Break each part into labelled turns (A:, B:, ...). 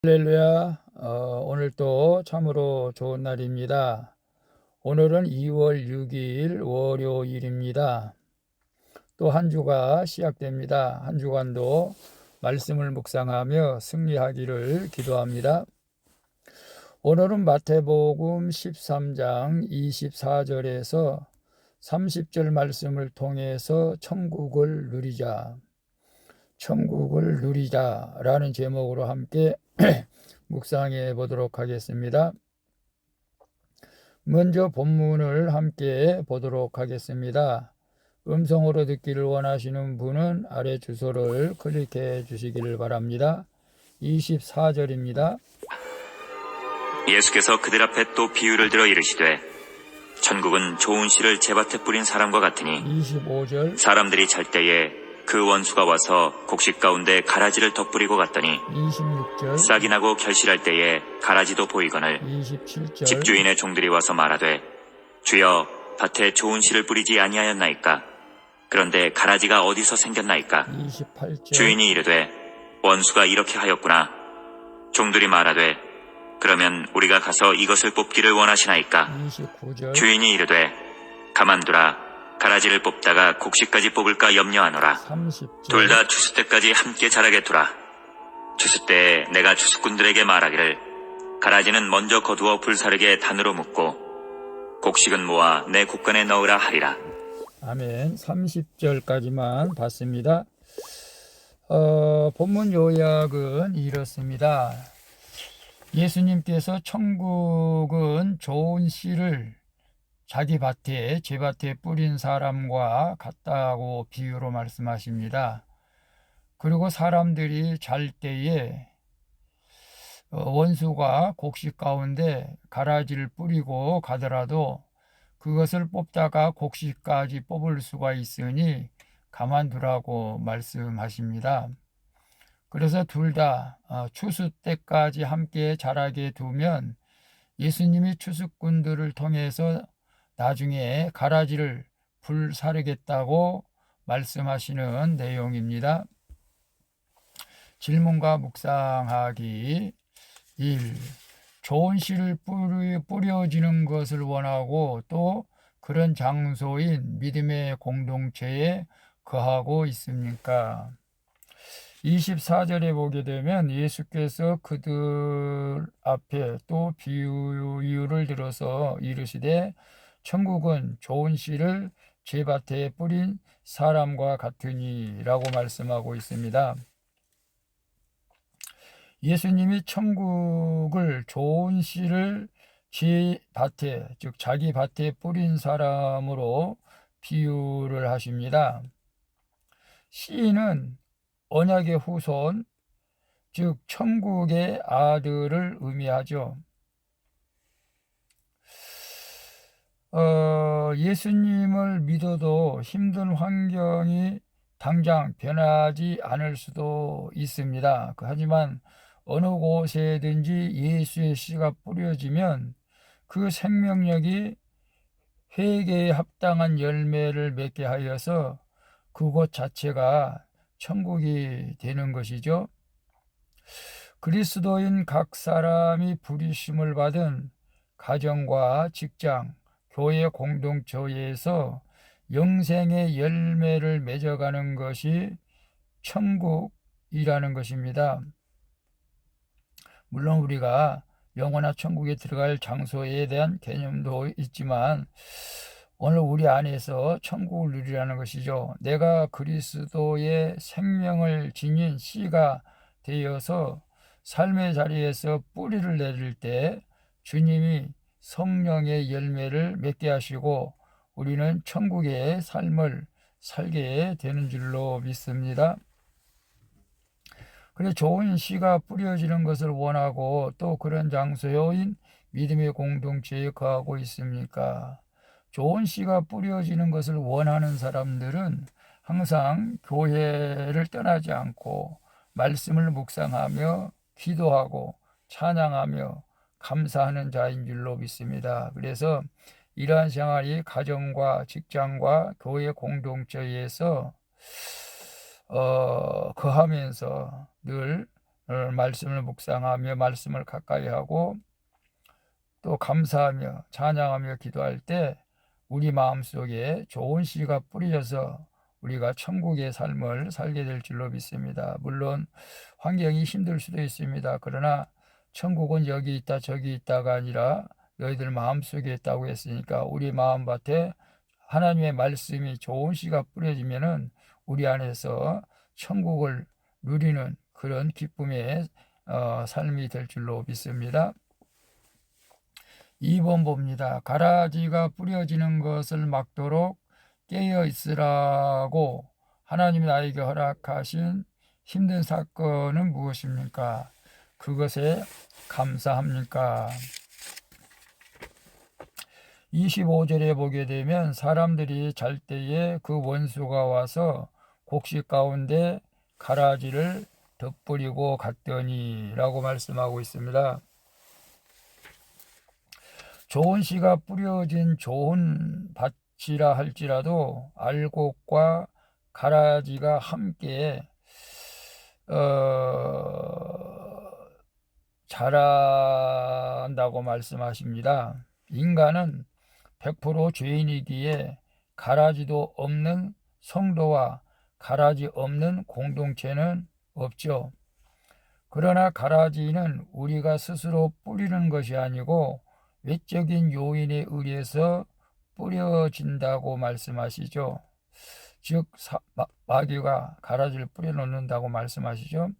A: 할렐루야. 오늘 또 참으로 좋은 날입니다. 오늘은 2월 6일 월요일입니다. 또 한 주가 시작됩니다. 한 주간도 말씀을 묵상하며 승리하기를 기도합니다. 오늘은 마태복음 13장 24절에서 30절 말씀을 통해서 천국을 누리자라는 제목으로 함께 묵상해 보도록 하겠습니다. 먼저 본문을 함께 보도록 하겠습니다. 음성으로 듣기를 원하시는 분은 아래 주소를 클릭해 주시기를 바랍니다. 24절입니다.
B: 예수께서 그들 앞에 또 비유를 들어 이르시되 천국은 좋은 씨를 제밭에 뿌린 사람과 같으니
A: 25절
B: 사람들이 잘 때에 그 원수가 와서 곡식 가운데 가라지를 덧뿌리고 갔더니
A: 26절
B: 싹이 나고 결실할 때에 가라지도 보이거늘
A: 27절
B: 집주인의 종들이 와서 말하되 주여 밭에 좋은 씨를 뿌리지 아니하였나이까? 그런데 가라지가 어디서 생겼나이까?
A: 28절
B: 주인이 이르되 원수가 이렇게 하였구나. 종들이 말하되 그러면 우리가 가서 이것을 뽑기를 원하시나이까?
A: 29절
B: 주인이 이르되 가만두라. 가라지를 뽑다가 곡식까지 뽑을까 염려하노라.
A: 30절
B: 둘 다 추수 때까지 함께 자라게 두라. 추수 때에 내가 추수꾼들에게 말하기를 가라지는 먼저 거두어 불사르게 단으로 묶고 곡식은 모아 내 곡간에 넣으라 하리라.
A: 아멘. 30절까지만 봤습니다. 본문 요약은 이렇습니다. 예수님께서 천국은 좋은 씨를 자기 밭에, 제 밭에 뿌린 사람과 같다고 비유로 말씀하십니다. 그리고 사람들이 잘 때에 원수가 곡식 가운데 가라지를 뿌리고 가더라도 그것을 뽑다가 곡식까지 뽑을 수가 있으니 가만두라고 말씀하십니다. 그래서 둘 다 추수 때까지 함께 자라게 두면 예수님이 추수꾼들을 통해서 나중에 가라지를 불사르겠다고 말씀하시는 내용입니다. 질문과 묵상하기 1. 좋은 씨를 뿌려지는 것을 원하고 또 그런 장소인 믿음의 공동체에 거하고 있습니까? 24절에 보게 되면 예수께서 그들 앞에 또 비유를 들어서 이르시되 천국은 좋은 씨를 제 밭에 뿌린 사람과 같으니 라고 말씀하고 있습니다. 예수님이 천국을 좋은 씨를 제 밭에, 즉 자기 밭에 뿌린 사람으로 비유를 하십니다. 씨는 언약의 후손, 즉 천국의 아들을 의미하죠. 예수님을 믿어도 힘든 환경이 당장 변하지 않을 수도 있습니다. 하지만 어느 곳에든지 예수의 씨가 뿌려지면 그 생명력이 회개에 합당한 열매를 맺게 하여서 그곳 자체가 천국이 되는 것이죠. 그리스도인 각 사람이 부르심을 받은 가정과 직장, 교회 공동체에서 영생의 열매를 맺어가는 것이 천국이라는 것입니다. 물론 우리가 영원한 천국에 들어갈 장소에 대한 개념도 있지만 오늘 우리 안에서 천국을 누리라는 것이죠. 내가 그리스도의 생명을 지닌 씨가 되어서 삶의 자리에서 뿌리를 내릴 때 주님이 성령의 열매를 맺게 하시고 우리는 천국의 삶을 살게 되는 줄로 믿습니다. 그래 좋은 씨가 뿌려지는 것을 원하고 또 그런 장소인 믿음의 공동체에 거하고 있습니까? 좋은 씨가 뿌려지는 것을 원하는 사람들은 항상 교회를 떠나지 않고 말씀을 묵상하며 기도하고 찬양하며 감사하는 자인 줄로 믿습니다. 그래서 이러한 생활이 가정과 직장과 교회 공동체에서 거하면서 늘 말씀을 묵상하며 말씀을 가까이 하고 또 감사하며 찬양하며 기도할 때 우리 마음속에 좋은 씨가 뿌려져서 우리가 천국의 삶을 살게 될 줄로 믿습니다. 물론 환경이 힘들 수도 있습니다. 그러나 천국은 여기 있다 저기 있다가 아니라 너희들 마음속에 있다고 했으니까 우리 마음밭에 하나님의 말씀이 좋은 씨가 뿌려지면은 우리 안에서 천국을 누리는 그런 기쁨의 삶이 될 줄로 믿습니다. 2번 봅니다. 가라지가 뿌려지는 것을 막도록 깨어 있으라고 하나님이 나에게 허락하신 힘든 사건은 무엇입니까? 그것에 감사합니까? 25절에 보게 되면 사람들이 잘 때에 그 원수가 와서 곡식 가운데 가라지를 덧뿌리고 갔더니 라고 말씀하고 있습니다. 좋은 씨가 뿌려진 좋은 밭이라 할지라도 알곡과 가라지가 함께 자란다고 말씀하십니다. 인간은 100% 죄인이기에 가라지도 없는 성도와 가라지 없는 공동체는 없죠. 그러나 가라지는 우리가 스스로 뿌리는 것이 아니고 외적인 요인에 의해서 뿌려진다고 말씀하시죠. 즉 마귀가 가라지를 뿌려놓는다고 말씀하시죠.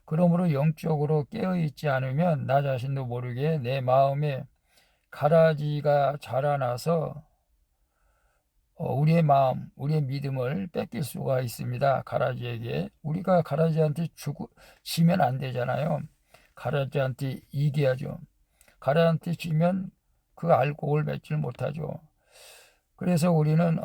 A: 그러므로 영적으로 깨어있지 않으면 나 자신도 모르게 내 마음에 가라지가 자라나서 우리의 마음, 우리의 믿음을 뺏길 수가 있습니다. 가라지에게. 우리가 가라지한테 지면 안 되잖아요. 가라지한테 이겨야죠. 가라지한테 지면 그 알곡을 맺질 못하죠. 그래서 우리는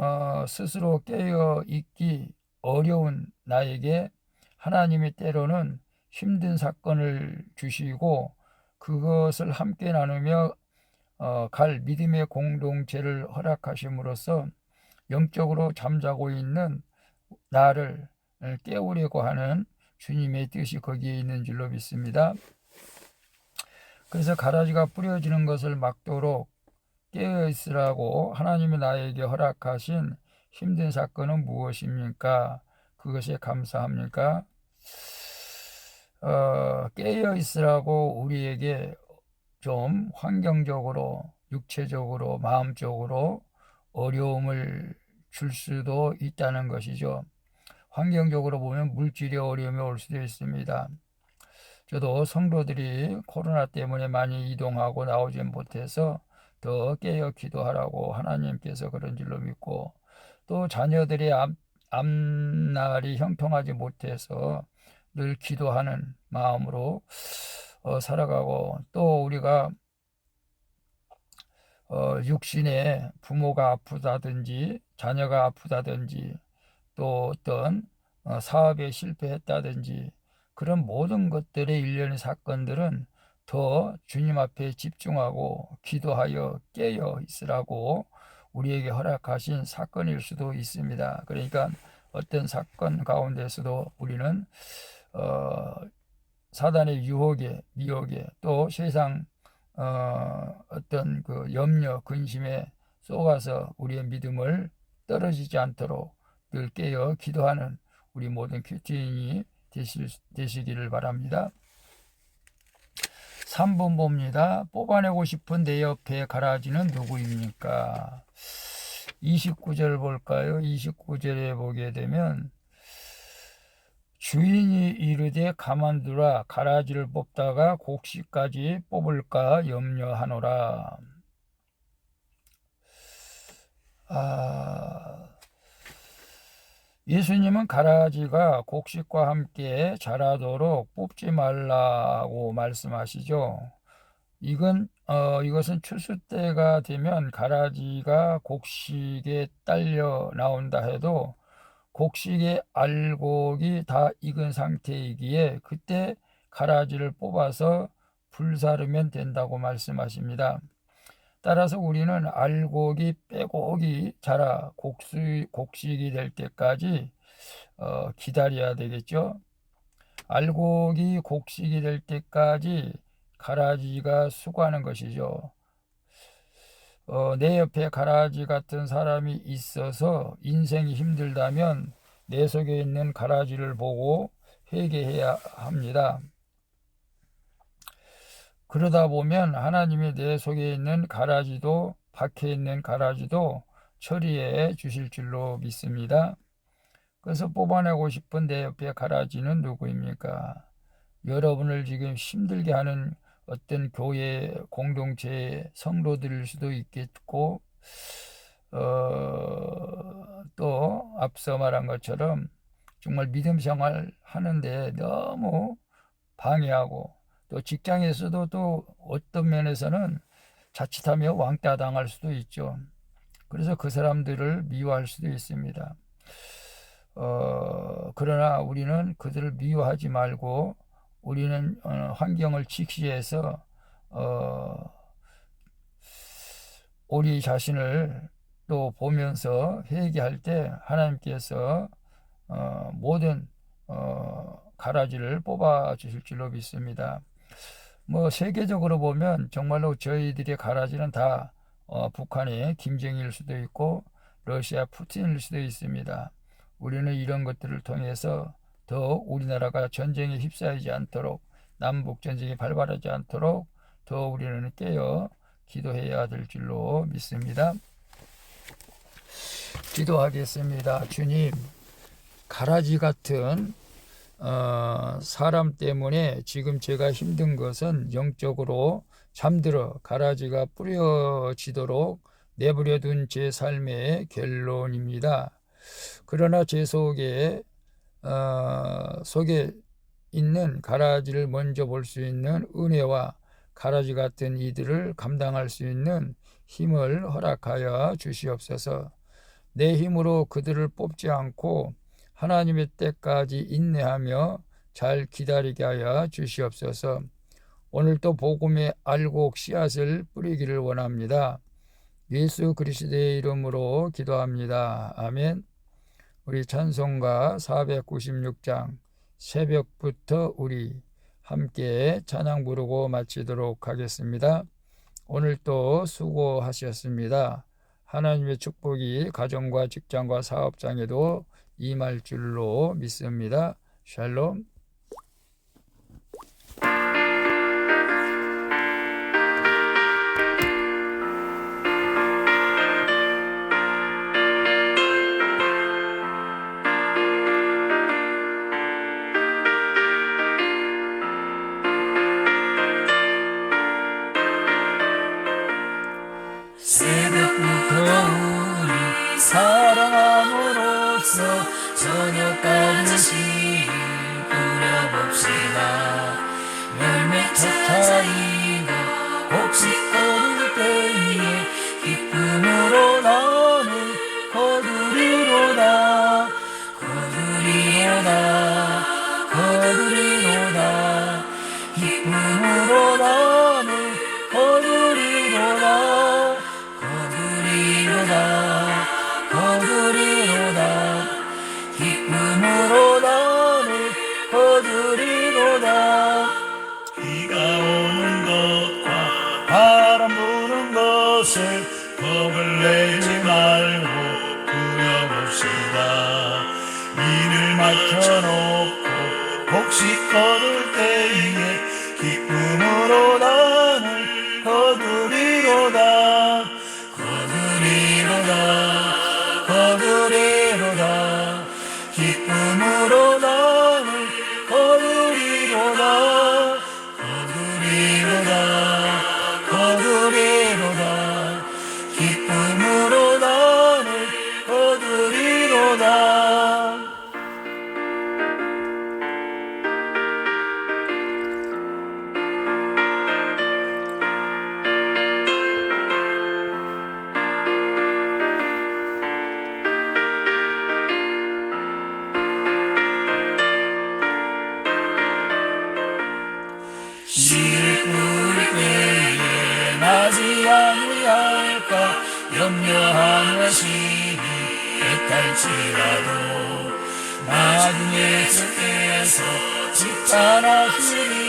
A: 스스로 깨어 있기 어려운 나에게 하나님이 때로는 힘든 사건을 주시고 그것을 함께 나누며 갈 믿음의 공동체를 허락하심으로써 영적으로 잠자고 있는 나를 깨우려고 하는 주님의 뜻이 거기에 있는 줄로 믿습니다. 그래서 가라지가 뿌려지는 것을 막도록 깨어 있으라고 하나님이 나에게 허락하신 힘든 사건은 무엇입니까? 그것에 감사합니까? 깨어 있으라고 우리에게 좀 환경적으로, 육체적으로, 마음적으로 어려움을 줄 수도 있다는 것이죠. 환경적으로 보면 물질의 어려움이 올 수도 있습니다. 저도 성도들이 코로나 때문에 많이 이동하고 나오지 못해서 더 깨어 기도하라고 하나님께서 그런 줄로 믿고 또 자녀들의 앞날이 형통하지 못해서 늘 기도하는 마음으로 살아가고 또 우리가 육신에 부모가 아프다든지 자녀가 아프다든지 또 어떤 사업에 실패했다든지 그런 모든 것들의 일련의 사건들은 더 주님 앞에 집중하고 기도하여 깨어 있으라고 우리에게 허락하신 사건일 수도 있습니다. 그러니까 어떤 사건 가운데서도 우리는 사단의 유혹에 미혹에 또 세상 어떤 그 염려 근심에 쏘가서 우리의 믿음을 떨어지지 않도록 늘 깨어 기도하는 우리 모든 큐티인이 되시기를 바랍니다. 3번 봅니다. 뽑아내고 싶은 내 옆에 가라지는 누구입니까? 29절 볼까요? 29절에 보게 되면 주인이 이르되 가만두라 가라지를 뽑다가 곡식까지 뽑을까 염려하노라. 예수님은 가라지가 곡식과 함께 자라도록 뽑지 말라고 말씀하시죠. 이것은 추수 때가 되면 가라지가 곡식에 딸려 나온다 해도 곡식의 알곡이 다 익은 상태이기에 그때 가라지를 뽑아서 불사르면 된다고 말씀하십니다. 따라서 우리는 알곡이 빼곡이 자라 곡식이 될 때까지 기다려야 되겠죠. 알곡이 곡식이 될 때까지 가라지가 수고하는 것이죠. 내 옆에 가라지 같은 사람이 있어서 인생이 힘들다면 내 속에 있는 가라지를 보고 회개해야 합니다. 그러다 보면 하나님이 내 속에 있는 가라지도 밖에 있는 가라지도 처리해 주실 줄로 믿습니다. 그래서 뽑아내고 싶은 내 옆에 가라지는 누구입니까? 여러분을 지금 힘들게 하는 어떤 교회 공동체 성도들일 수도 있겠고, 또 앞서 말한 것처럼 정말 믿음 생활 하는데 너무 방해하고, 또 직장에서도 또 어떤 면에서는 자칫하며 왕따 당할 수도 있죠. 그래서 그 사람들을 미워할 수도 있습니다. 그러나 우리는 그들을 미워하지 말고 우리는 환경을 직시해서 우리 자신을 또 보면서 회개할 때 하나님께서 모든 가라지를 뽑아 주실 줄로 믿습니다. 뭐 세계적으로 보면 정말로 저희들의 가라지는 다 북한의 김정일 수도 있고 러시아 푸틴일 수도 있습니다. 우리는 이런 것들을 통해서 더 우리나라가 전쟁에 휩싸이지 않도록, 남북 전쟁이 발발하지 않도록 더 우리는 깨어 기도해야 될 줄로 믿습니다. 기도하겠습니다. 주님, 가라지 같은 사람 때문에 지금 제가 힘든 것은 영적으로 잠들어 가라지가 뿌려지도록 내버려둔 제 삶의 결론입니다. 그러나 제 속에 있는 가라지를 먼저 볼 수 있는 은혜와 가라지 같은 이들을 감당할 수 있는 힘을 허락하여 주시옵소서. 내 힘으로 그들을 뽑지 않고 하나님의 때까지 인내하며 잘 기다리게 하여 주시옵소서. 오늘도 복음의 알곡 씨앗을 뿌리기를 원합니다. 예수 그리스도의 이름으로 기도합니다. 아멘. 우리 찬송가 496장 새벽부터 우리 함께 찬양 부르고 마치도록 하겠습니다. 오늘도 수고하셨습니다. 하나님의 축복이 가정과 직장과 사업장에도 임할 줄로 믿습니다. 샬롬.
C: 새벽부터 우리 사랑함으로써 저녁까지 부려봅시다. 열매 찾아이고 곡식 거둘 때에 기쁨으로 나는 거두리로다. 거두리로다. 거두리로다. 기쁨으로 나는 거두리로다. 거두리로다. 기쁨으로 나를 거두리로다. 비가 오는 것과 바람 부는 것을 겁을 내지 말고 부려봅시다. 이를 맞춰놓고 곡식 거둘 때에 기쁨으로 나를 거두리로다. 거두리로다. 기쁨으로 나를 거두리로다. 거두리로다. 거두리로다. 기쁨으로 나를 거두리로다. 씨를 뿌릴 때에 나지 아니할까 염려하는 심히 애탈지라도 나중에 주께서 칭찬하시리니